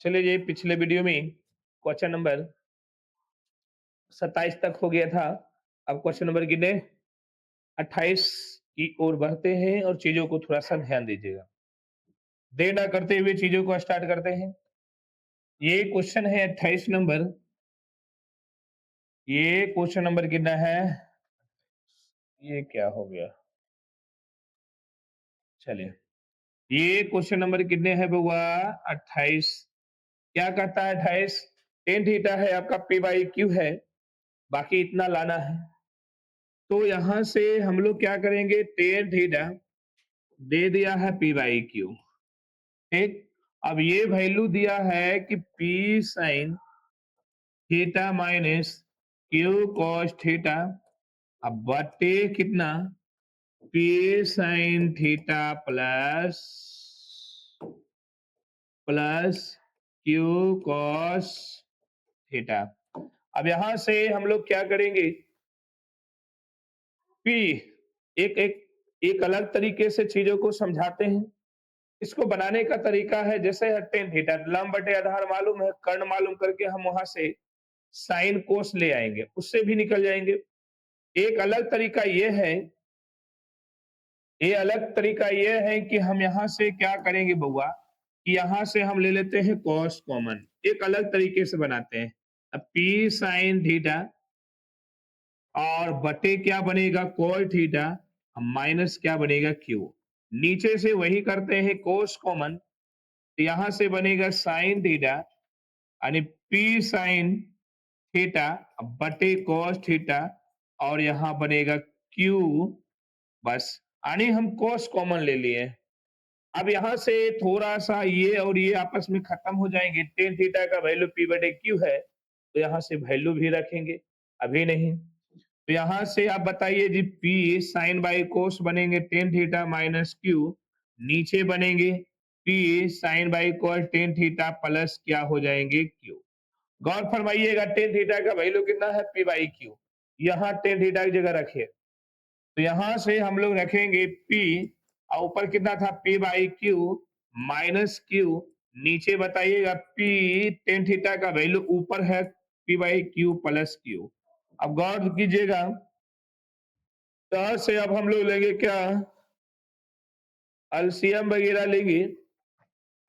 चलिए जी, पिछले वीडियो में क्वेश्चन नंबर 27 तक हो गया था। अब क्वेश्चन नंबर कितने 28 की ओर बढ़ते हैं और चीजों को थोड़ा सा ध्यान दीजिएगा। देर ना करते हुए चीजों को स्टार्ट करते हैं। ये क्वेश्चन है 28 नंबर। ये क्वेश्चन नंबर कितना है? ये क्या हो गया? चलिए, ये क्वेश्चन नंबर कितने है बउआ? 28। क्या कहता है 28? टेन थीटा है आपका, पी बाई क्यू है, बाकी इतना लाना है। तो यहां से हम लोग क्या करेंगे? टेन थीटा दे दिया है पी बाई क्यू, ठीक। अब ये वैल्यू दिया है कि P sine theta minus Q cos theta, अब बटे कितना? P sine theta plus plus Q cos theta. अब यहां से हम लोग क्या करेंगे? पी एक एक एक अलग तरीके से चीजों को समझाते हैं। इसको बनाने का तरीका है, जैसे टेन थीटा लंब बटे आधार मालूम है, कर्ण मालूम करके हम वहां से साइन कोस ले आएंगे, उससे भी निकल जाएंगे। एक अलग तरीका ये है कि हम यहां से क्या करेंगे बउआ, कि यहां से हम ले लेते हैं कॉस कॉमन, एक अलग तरीके से बनाते हैं। अब पी साइन थीटा और बटे क्या बनेगा? कॉस थीटा, माइनस क्या बनेगा? क्यू। नीचे से वही करते हैं कोस कॉमन, तो यहां से बनेगा साइन थीटा यानी पी साइन थीटा बटे कॉस थीटा, और यहां बनेगा क्यू। बस, यानी हम कॉस कॉमन ले लिए। अब यहां से थोड़ा सा ये और ये आपस में खत्म हो जाएंगे। टेन थीटा का वैल्यू पी बटे क्यू है, तो यहां से वैल्यू भी रखेंगे, अभी नहीं। तो यहां से आप बताइए जी, पी साइन बाई कोस बनेंगे टेन थीटा माइनस क्यू, नीचे बनेंगे P sine by cos tan theta plus क्या हो जाएंगे? क्यू। गौर फरमाइएगा, टेन थीटा का वैल्यू कितना है? P by Q. यहाँ टेन थीटा की जगह रखिए, तो यहां से हम लोग रखेंगे पी, और ऊपर कितना था? P by Q minus Q. नीचे बताइएगा पी टेन थीटा का वैल्यू ऊपर है P by Q plus Q. अब गौर कीजिएगा, तो से अब हम लोग लेंगे क्या? एलसीएम वगैरह लेंगे,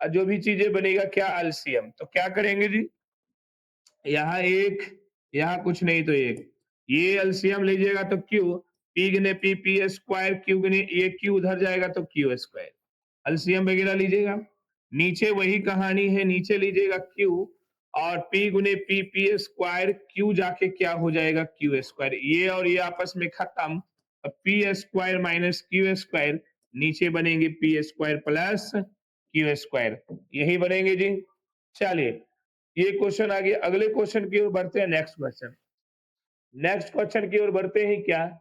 और जो भी चीजें बनेगा क्या? एलसीएम। तो क्या करेंगे जी? यहाँ एक, यहाँ कुछ नहीं तो एक, ये एलसीएम लीजिएगा तो क्यू, पी गुने पी पी स्क्वायर, क्यू गुने ये क्यू उधर जाएगा तो क्यू स्क्वायर। एलसीएम वगैरह लीजिएगा। नीचे वही कहानी है, नीचे लीजिएगा क्यू, और पी गुने पी पी स्क्वायर, क्यू जाके क्या हो जाएगा? Q square. ये और ये आपस में खत्म, P square minus Q square, नीचे बनेंगे P square plus Q square, यही बनेंगे जी। चलिए, ये क्वेश्चन आ गया। अगले क्वेश्चन की ओर बढ़ते हैं। नेक्स्ट क्वेश्चन की ओर बढ़ते हैं। क्या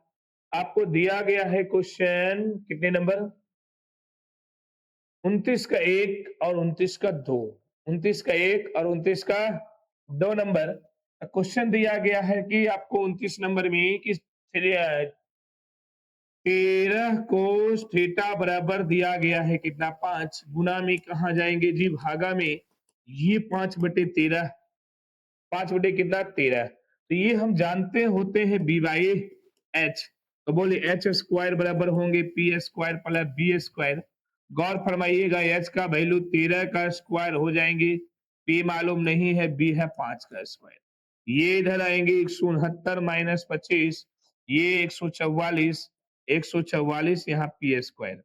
आपको दिया गया है क्वेश्चन? कितने नंबर? 29 का 1 और 29 का 2। 29 का 1 और 29 का 2 नंबर। क्वेश्चन दिया गया है कि आपको 29 नंबर में कि 13 कोस थीटा बराबर दिया गया है कितना? 5। गुना में कहा जाएंगे जी? भागा में। ये 5/13, 5 बटे कितना? 13। तो ये हम जानते होते हैं बी बाई एच, तो बोले एच स्क्वायर बराबर होंगे P square plus B square. गौर फरमाइएगा, एच का वैल्यू 13 का स्क्वायर हो जाएंगे, पी मालूम नहीं है, बी है 5 का स्क्वायर। ये इधर आएंगे 169 माइनस 25, ये 144, 144 यहाँ पी स्क्वायर।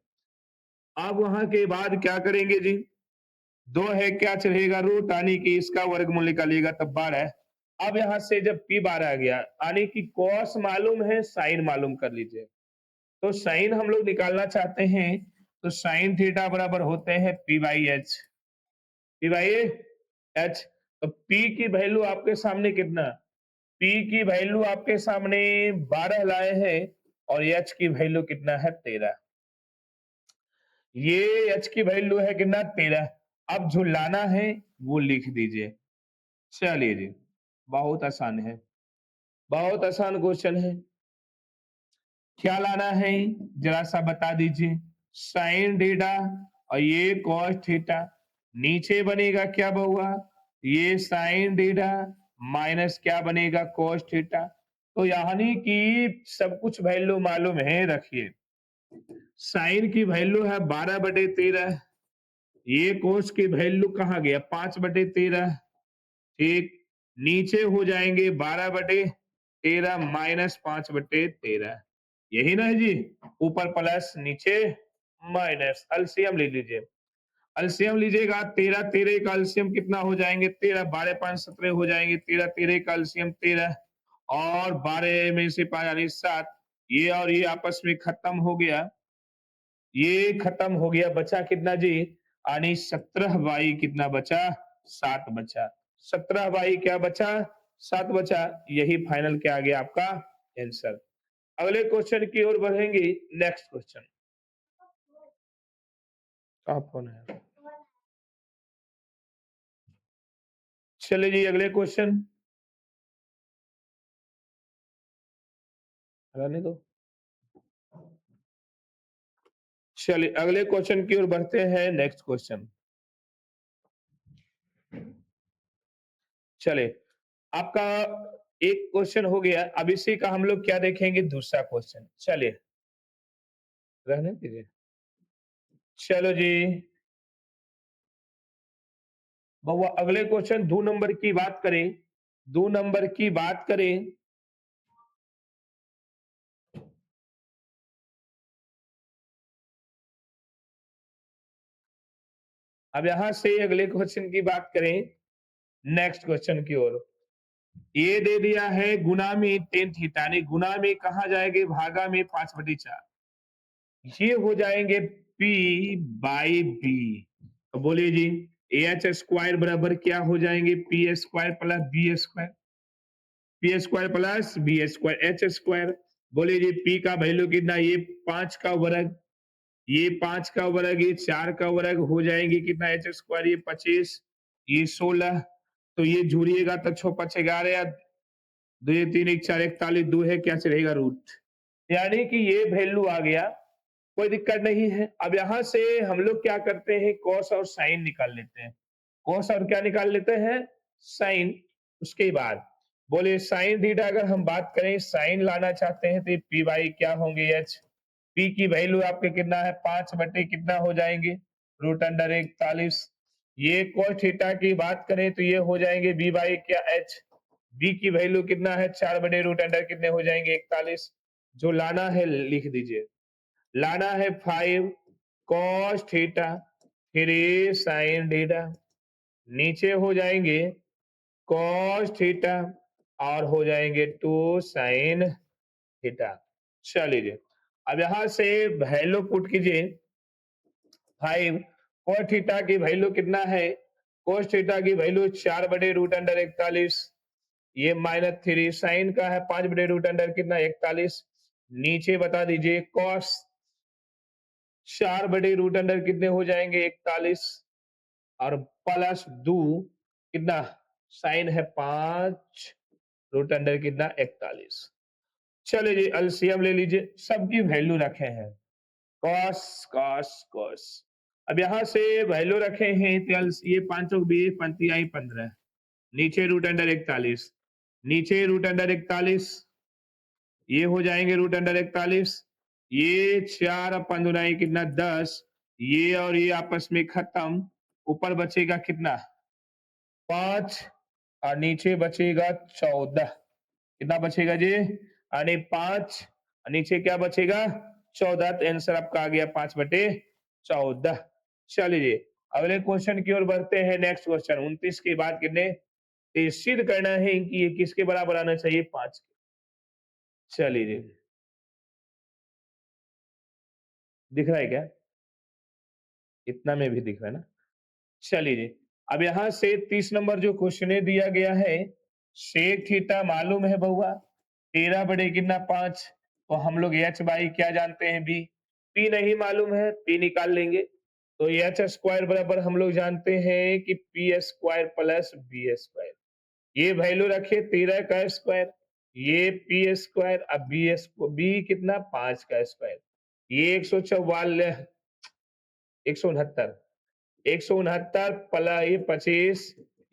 अब वहां के बाद क्या करेंगे जी? 2 है, क्या चलेगा? रूट, यानी कि इसका वर्गमूल निकालिएगा तब 12। अब यहां से जब पी 12 आ गया, यानी कि कॉस मालूम है, साइन मालूम कर लीजिए। तो साइन हम लोग निकालना चाहते हैं, तो साइन थीटा बराबर होते हैं P by H. P by H. तो पी की वैल्यू आपके सामने कितना? पी की वैल्यू आपके सामने 12 लाए हैं, और एच की वैल्यू कितना है? 13। ये एच की वैल्यू है कितना? 13। अब जो लाना है वो लिख दीजिए। चलिए जी, बहुत आसान है, बहुत आसान क्वेश्चन है। क्या लाना है जरा सा बता दीजिए? साइन थीटा और ये कॉस थीटा, नीचे बनेगा क्या बहुआ, ये साइन थीटा माइनस क्या बनेगा कोस थीटा। तो यानी कि सब कुछ वैल्यू मालूम है, रखिए साइन की वैल्यू है 12/13, ये कोस की वैल्यू कहाँ गया 5/13, ठीक। नीचे हो जाएंगे 12/13 माइनस 5/13, यही ना है जी। ऊपर प्लस नीचे माइनस, एलसीएम ले लीजिए। एलसीएम लीजिएगा 13 का एलसीएम कितना हो जाएंगे 13, 12 5 17 हो जाएंगे 13 का एलसीएम 13 और 12 में से 5 यानी 7, ये और ये आपस में खत्म हो गया, ये खत्म हो गया, बचा कितना जी यानी 17 बाई कितना बचा 7 बचा, 17 बाई क्या बचा 7 बचा, यही फाइनल क्या आ गया आपका आंसर। अगले क्वेश्चन की ओर बढ़ेंगे। नेक्स्ट क्वेश्चन आप कौन है, चलिए जी अगले क्वेश्चन रहने दो। चलिए अगले क्वेश्चन की ओर बढ़ते हैं। नेक्स्ट क्वेश्चन, चलिए आपका एक क्वेश्चन हो गया, अब इसी का हम लोग क्या देखेंगे दूसरा क्वेश्चन, चलिए रहने दीजिए। चलो जी बउआ अगले क्वेश्चन 2 नंबर की बात करें, 2 नंबर की बात करें, अब यहां से अगले क्वेश्चन की बात करें, नेक्स्ट क्वेश्चन की ओर। ये दे दिया है गुना में टेन थीटा, यानी गुना में कहा जाएंगे भागा में 5/4, ये हो जाएंगे P बाई बी। तो बोलिए जी एच स्क्वायर बराबर क्या हो जाएंगे P square plus B square, P square plus B square H square. बोलिए जी पी का वैल्यू कितना, ये 5 का वर्ग, ये 5 का वर्ग, ये 4 का वर्ग हो जाएंगे कितना एच स्क्वायर, ये 25, ये 16, तो ये जुड़िएगा तो 6 5 11 या 2 3 1 4 41 2 है क्या चलेगा रूट, यानी कि ये वैल्यू आ गया, कोई दिक्कत नहीं है। अब यहां से हम लोग क्या करते हैं कॉस और साइन निकाल लेते हैं, कॉस और क्या निकाल लेते हैं साइन। उसके बाद बोले साइन थीटा अगर हम बात करें साइन लाना चाहते हैं तो पी बाई क्या होंगे एच, पी की वैल्यू आपके कितना है 5 बटे कितना हो जाएंगे √41। ये cos थीटा की बात करें तो ये हो जाएंगे बी बाई क्या एच, बी की वैल्यू कितना है 4 बटे √ कितने हो जाएंगे 41। जो लाना है लिख दीजिए, लाना है 5 cos थीटा 3 sin थीटा, नीचे हो जाएंगे cos थीटा और हो जाएंगे 2 sin थीटा। चलिए अब यहां से वैल्यू पुट कीजिए, 5 cos थीटा की वैल्यू कितना है, cos थीटा की वैल्यू 4 बटे √ 41, ये -3 साइन का है 5 बटे √ कितना 41, नीचे बता दीजिए cos 4 बटे √ कितने हो जाएंगे 41 और प्लस 2 कितना साइन है 5 √ कितना 41। चलिए जी एलसीएम ले लीजिए, सबकी वैल्यू रखे हैं कॉस कॉस कॉस। अब यहां से वैल्यू रखे हैं तो ये 5 पंती आई 15, नीचे √41, नीचे √41, ये हो जाएंगे √41, ये 4 5 कितना 10, ये और ये आपस में खत्म, ऊपर बचेगा कितना 5 और नीचे बचेगा 14, कितना बचेगा जी यानी 5, नीचे क्या बचेगा 14, तो आंसर आपका आ गया 5/14। चलिए अगले क्वेश्चन की ओर बढ़ते हैं। नेक्स्ट क्वेश्चन 29 के बाद कितने, तो सिद्ध करना है कि ये किसके बराबर आना चाहिए 5 के। चलिए दिख रहा है क्या, इतना में भी दिख रहा है ना। चलिए अब यहां से 30 नंबर जो क्वेश्चन दिया गया है, सेक थीटा मालूम है बहुआ 13 बटे कितना 5, तो हम लोग एच बाई क्या जानते हैं बी, पी नहीं मालूम है पी निकाल लेंगे, तो एच स्क्वायर बराबर हम लोग जानते हैं कि P square plus B square, ये वैल्यू रखिए 13 का स्क्वायर, ये पी स्क्वायर, अब बी कितना 5 का स्क्वायर, ये 144 169, 169 प्लस ये 25,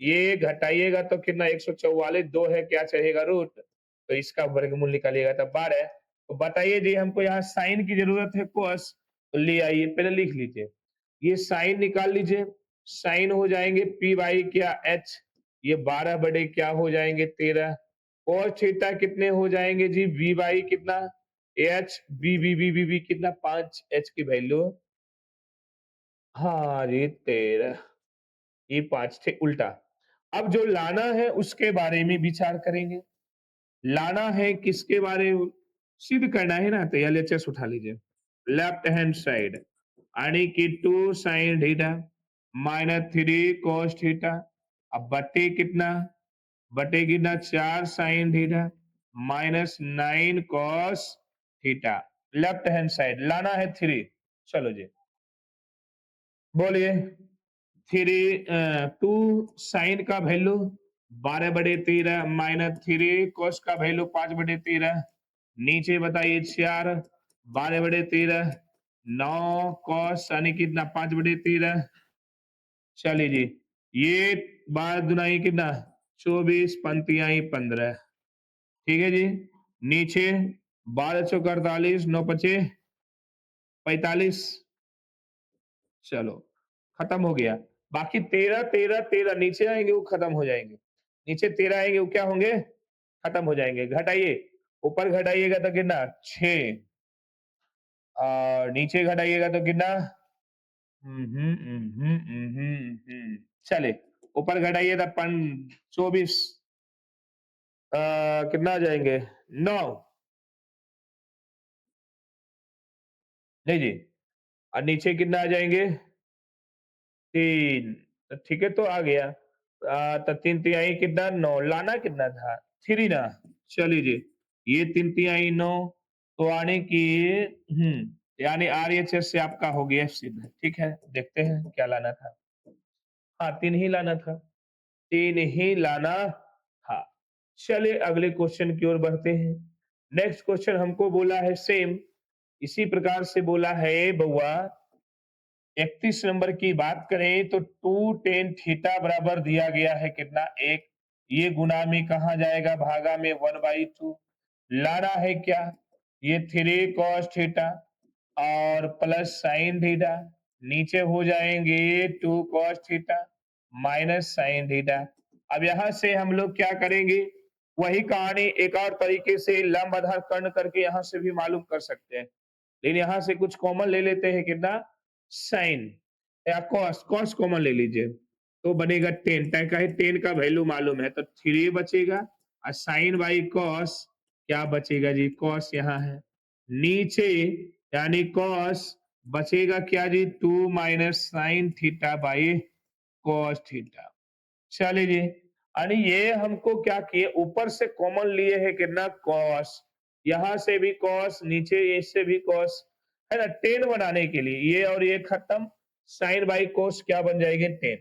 ये घटाइएगा तो कितना 144, 2 है क्या चाहेगा रूट, तो इसका वर्गमूल निकालिएगा तो 12। तो बताइए जी हमको यहाँ साइन की जरूरत है कोस, तो ले आइए पहले लिख लीजिए, ये साइन निकाल लीजिए, साइन हो जाएंगे पी बाई क्या एच, ये 12 बड़े क्या हो जाएंगे 13, और थीटा कितने हो जाएंगे जी वी बाई कितना एच, बी कितना 5, एच की वैल्यू, हाँ जी 13, ये 5 थे उल्टा। अब जो लाना है उसके बारे में विचार करेंगे, लाना है किसके बारे में, सिद्ध करना है ना, तो एलएचएस उठा लीजिए, लेफ्ट हैंड साइड यानी कि 2 sine theta minus 3 cos theta, अब बटे कितना 4 sine theta minus 9 cos theta, left hand side लाना है 3, चलो जी बोलिए, 2 साइन का वैल्यू 12/13 माइनस 3 कॉस का वैल्यू 5/13, नीचे बताइए 4 12/13 9 कॉस यानी कितना 5/13, चलिए जी ये 12 दुनाई कितना 24 पंक्तियां 15, ठीक है जी, नीचे 12 चौक 48 9 पचे 45, चलो खत्म हो गया, बाकी 13 13 13 नीचे आएंगे वो खत्म हो जाएंगे, नीचे 13 आएंगे वो क्या होंगे खत्म हो जाएंगे, घटाइए, ऊपर घटाइएगा तो कितना 6 और नीचे घटाइएगा तो कितना चले, ऊपर घटाइए तो 24 कितना आ जाएंगे 9, नहीं जी, और नीचे कितना आ जाएंगे 3, तो ठीक है तो आ गया, तो 3 तिहाई कितना 9, लाना कितना था 3 ना, चलिए जी ये 3 तिहाई 9, तो आने की यानी आरएचएस से आपका हो गया सिद्ध, ठीक है देखते हैं क्या लाना था, हाँ 3 ही लाना था, 3 ही लाना था, चलिए अगले क्वेश्चन की ओर बढ़ते हैं, नेक्स्ट क्वेश्चन हमको बोला है सेम इसी प्रकार से बोला है बउआ, 31 नंबर की बात करें तो 2 टेन थीटा बराबर दिया गया है कितना 1, ये गुना में कहा जाएगा भागा में 1/2, लाना है क्या ये 3 कॉस थीटा और प्लस साइन थीटा, नीचे हो जाएंगे 2 cos theta minus sine theta, अब यहां से हम लोग क्या करेंगे, वही कहानी एक और तरीके से लंब आधार कर्ण करके यहां से भी मालूम कर सकते हैं, लेकिन यहां से कुछ कॉमन ले लेते हैं कितना साइन या कॉस, कॉस कॉमन ले लीजिए तो बनेगा 10, tan का है 10 का वैल्यू मालूम है तो 3 बचेगा और साइन बाई कॉस क्या बचेगा जी कॉस यहाँ है, नीचे यानी कॉस बचेगा क्या जी 2 minus sine theta by cos theta, चलिए जी यानी ये हमको क्या किए ऊपर से कॉमन लिए है कितना कॉस, यहां से भी कॉस नीचे इससे भी कॉस है ना, 10 बनाने के लिए ये और ये खत्म, साइन बाई कोस क्या बन जाएंगे 10,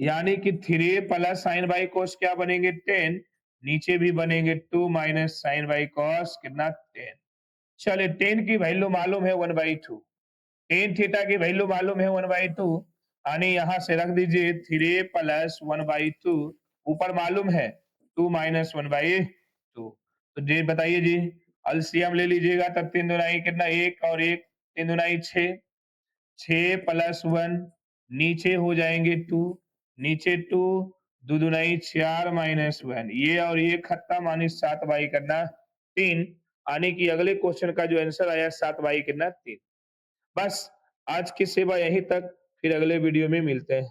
यानी कि 3 प्लस साइन बाई कोस क्या बनेंगे 10, नीचे भी बनेंगे 2 माइनस साइन बाई कॉस कितना 10, चलिए 10 की वैल्यू मालूम है 1/2, टेन थीटा की वैल्यू मालूम है 1/2, यानी यहां से रख दीजिए 3 प्लस 1/2, ऊपर मालूम है 2 माइनस 1/2, तो जी बताइए जी एलसीएम ले लीजिएगा तब 3 दुनाई कितना 1 और 1 3 दुनाई 6, 6 प्लस 1 नीचे हो जाएंगे 2, नीचे 2 दो दुनाई 4 माइनस 1, ये और ये खत्म यानी 7 बाई करना 3, आने की अगले क्वेश्चन का जो आंसर आया 7 बाई कितना 3, बस आज की सेवा यहीं तक, फिर अगले वीडियो में मिलते हैं।